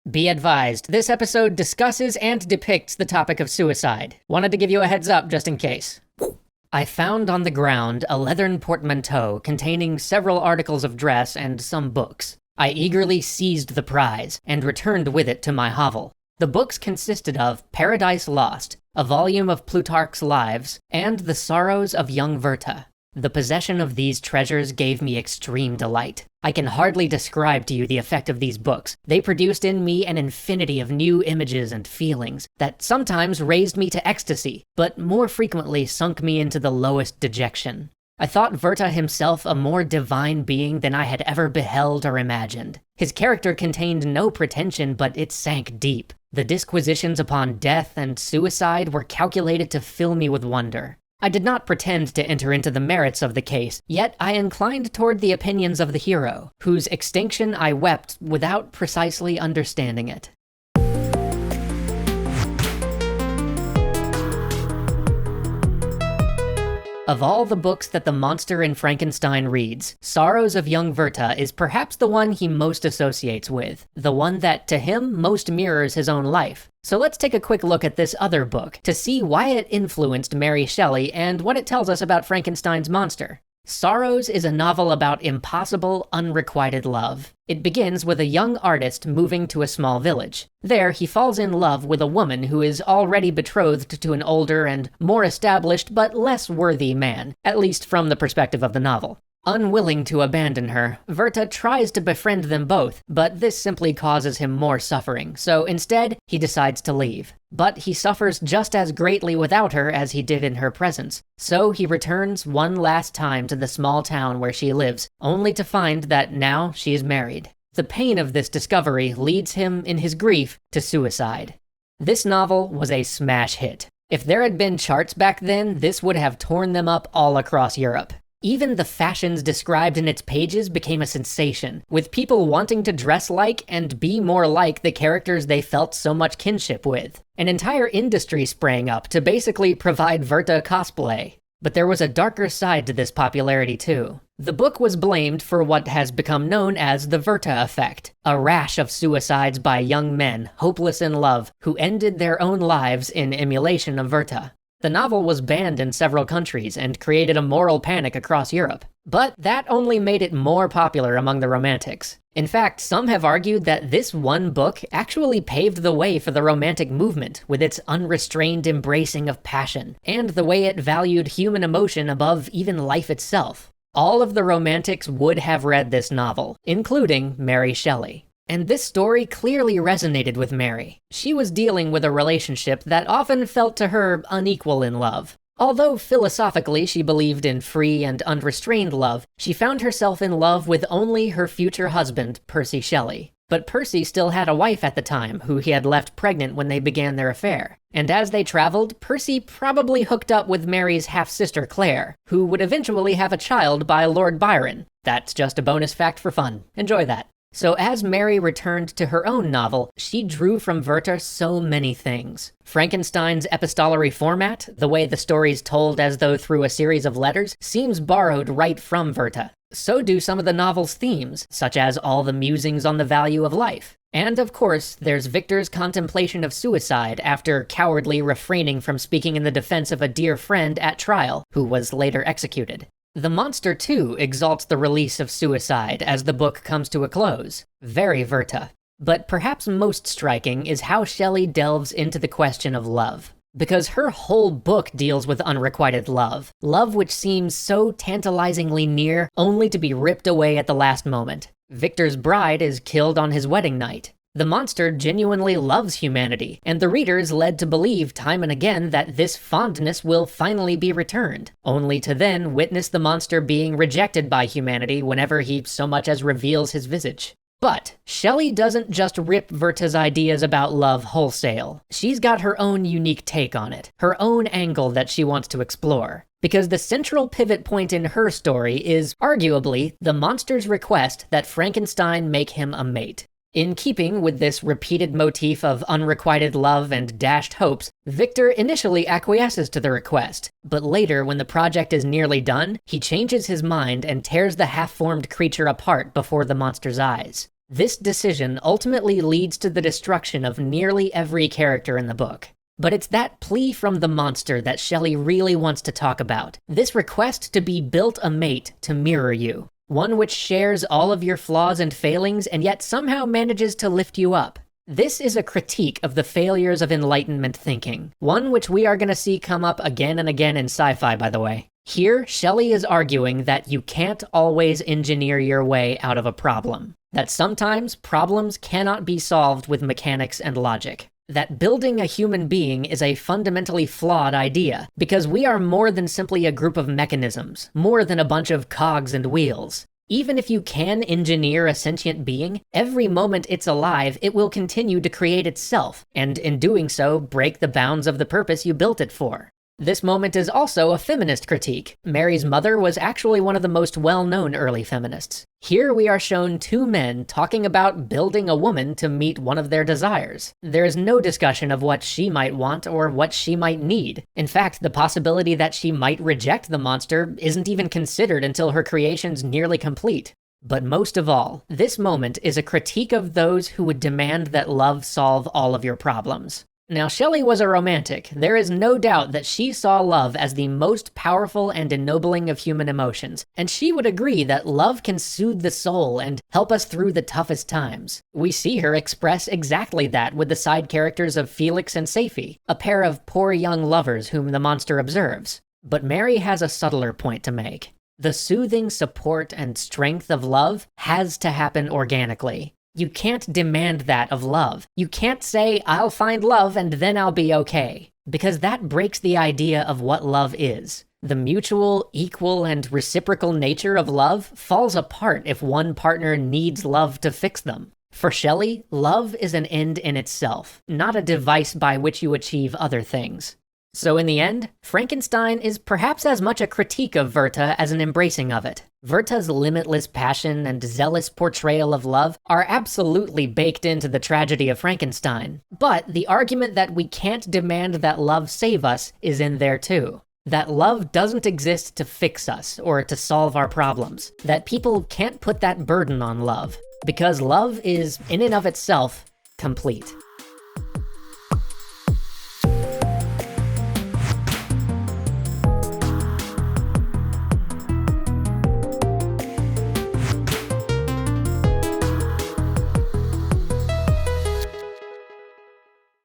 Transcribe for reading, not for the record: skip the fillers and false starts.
Be advised, this episode discusses and depicts the topic of suicide. Wanted to give you a heads up just in case. I found on the ground a leathern portmanteau containing several articles of dress and some books. I eagerly seized the prize and returned with it to my hovel. The books consisted of Paradise Lost, a volume of Plutarch's Lives, and The Sorrows of Young Werther. The possession of these treasures gave me extreme delight. I can hardly describe to you the effect of these books. They produced in me an infinity of new images and feelings that sometimes raised me to ecstasy, but more frequently sunk me into the lowest dejection. I thought Werther himself a more divine being than I had ever beheld or imagined. His character contained no pretension, but it sank deep. The disquisitions upon death and suicide were calculated to fill me with wonder. I did not pretend to enter into the merits of the case, yet I inclined toward the opinions of the hero, whose extinction I wept without precisely understanding it. Of all the books that the monster in Frankenstein reads, Sorrows of Young Werther is perhaps the one he most associates with, the one that, to him, most mirrors his own life. So let's take a quick look at this other book to see why it influenced Mary Shelley and what it tells us about Frankenstein's monster. Sorrows is a novel about impossible, unrequited love. It begins with a young artist moving to a small village. There, he falls in love with a woman who is already betrothed to an older and more established but less worthy man, at least from the perspective of the novel. Unwilling to abandon her, Werther tries to befriend them both, but this simply causes him more suffering, so instead, he decides to leave. But he suffers just as greatly without her as he did in her presence, so he returns one last time to the small town where she lives, only to find that now she is married. The pain of this discovery leads him, in his grief, to suicide. This novel was a smash hit. If there had been charts back then, this would have torn them up all across Europe. Even the fashions described in its pages became a sensation, with people wanting to dress like and be more like the characters they felt so much kinship with. An entire industry sprang up to basically provide Werther cosplay. But there was a darker side to this popularity too. The book was blamed for what has become known as the Werther effect, a rash of suicides by young men hopeless in love who ended their own lives in emulation of Werther. The novel was banned in several countries and created a moral panic across Europe. But that only made it more popular among the Romantics. In fact, some have argued that this one book actually paved the way for the Romantic movement with its unrestrained embracing of passion, and the way it valued human emotion above even life itself. All of the Romantics would have read this novel, including Mary Shelley. And this story clearly resonated with Mary. She was dealing with a relationship that often felt to her unequal in love. Although philosophically she believed in free and unrestrained love, she found herself in love with only her future husband, Percy Shelley. But Percy still had a wife at the time, who he had left pregnant when they began their affair. And as they traveled, Percy probably hooked up with Mary's half-sister Claire, who would eventually have a child by Lord Byron. That's just a bonus fact for fun. Enjoy that. So as Mary returned to her own novel, she drew from Werther so many things. Frankenstein's epistolary format, the way the story's told as though through a series of letters, seems borrowed right from Werther. So do some of the novel's themes, such as all the musings on the value of life. And of course, there's Victor's contemplation of suicide after cowardly refraining from speaking in the defense of a dear friend at trial, who was later executed. The monster, too, exalts the release of suicide as the book comes to a close. Very Werther. But perhaps most striking is how Shelley delves into the question of love. Because her whole book deals with unrequited love. Love which seems so tantalizingly near, only to be ripped away at the last moment. Victor's bride is killed on his wedding night. The monster genuinely loves humanity, and the reader is led to believe time and again that this fondness will finally be returned, only to then witness the monster being rejected by humanity whenever he so much as reveals his visage. But Shelley doesn't just rip Werther's ideas about love wholesale. She's got her own unique take on it, her own angle that she wants to explore. Because the central pivot point in her story is, arguably, the monster's request that Frankenstein make him a mate. In keeping with this repeated motif of unrequited love and dashed hopes, Victor initially acquiesces to the request, but later, when the project is nearly done, he changes his mind and tears the half-formed creature apart before the monster's eyes. This decision ultimately leads to the destruction of nearly every character in the book. But it's that plea from the monster that Shelley really wants to talk about. This request to be built a mate to mirror you. One which shares all of your flaws and failings and yet somehow manages to lift you up. This is a critique of the failures of Enlightenment thinking. One which we are going to see come up again and again in sci-fi, by the way. Here, Shelley is arguing that you can't always engineer your way out of a problem. That sometimes problems cannot be solved with mechanics and logic. That building a human being is a fundamentally flawed idea, because we are more than simply a group of mechanisms, more than a bunch of cogs and wheels. Even if you can engineer a sentient being, every moment it's alive, it will continue to create itself, and in doing so, break the bounds of the purpose you built it for. This moment is also a feminist critique. Mary's mother was actually one of the most well-known early feminists. Here we are shown two men talking about building a woman to meet one of their desires. There is no discussion of what she might want or what she might need. In fact, the possibility that she might reject the monster isn't even considered until her creation's nearly complete. But most of all, this moment is a critique of those who would demand that love solve all of your problems. Now, Shelley was a romantic. There is no doubt that she saw love as the most powerful and ennobling of human emotions, and she would agree that love can soothe the soul and help us through the toughest times. We see her express exactly that with the side characters of Felix and Safie, a pair of poor young lovers whom the monster observes. But Mary has a subtler point to make. The soothing support and strength of love has to happen organically. You can't demand that of love. You can't say, I'll find love and then I'll be okay. Because that breaks the idea of what love is. The mutual, equal, and reciprocal nature of love falls apart if one partner needs love to fix them. For Shelley, love is an end in itself, not a device by which you achieve other things. So in the end, Frankenstein is perhaps as much a critique of Werther as an embracing of it. Werther's limitless passion and zealous portrayal of love are absolutely baked into the tragedy of Frankenstein. But the argument that we can't demand that love save us is in there too. That love doesn't exist to fix us or to solve our problems. That people can't put that burden on love. Because love is, in and of itself, complete.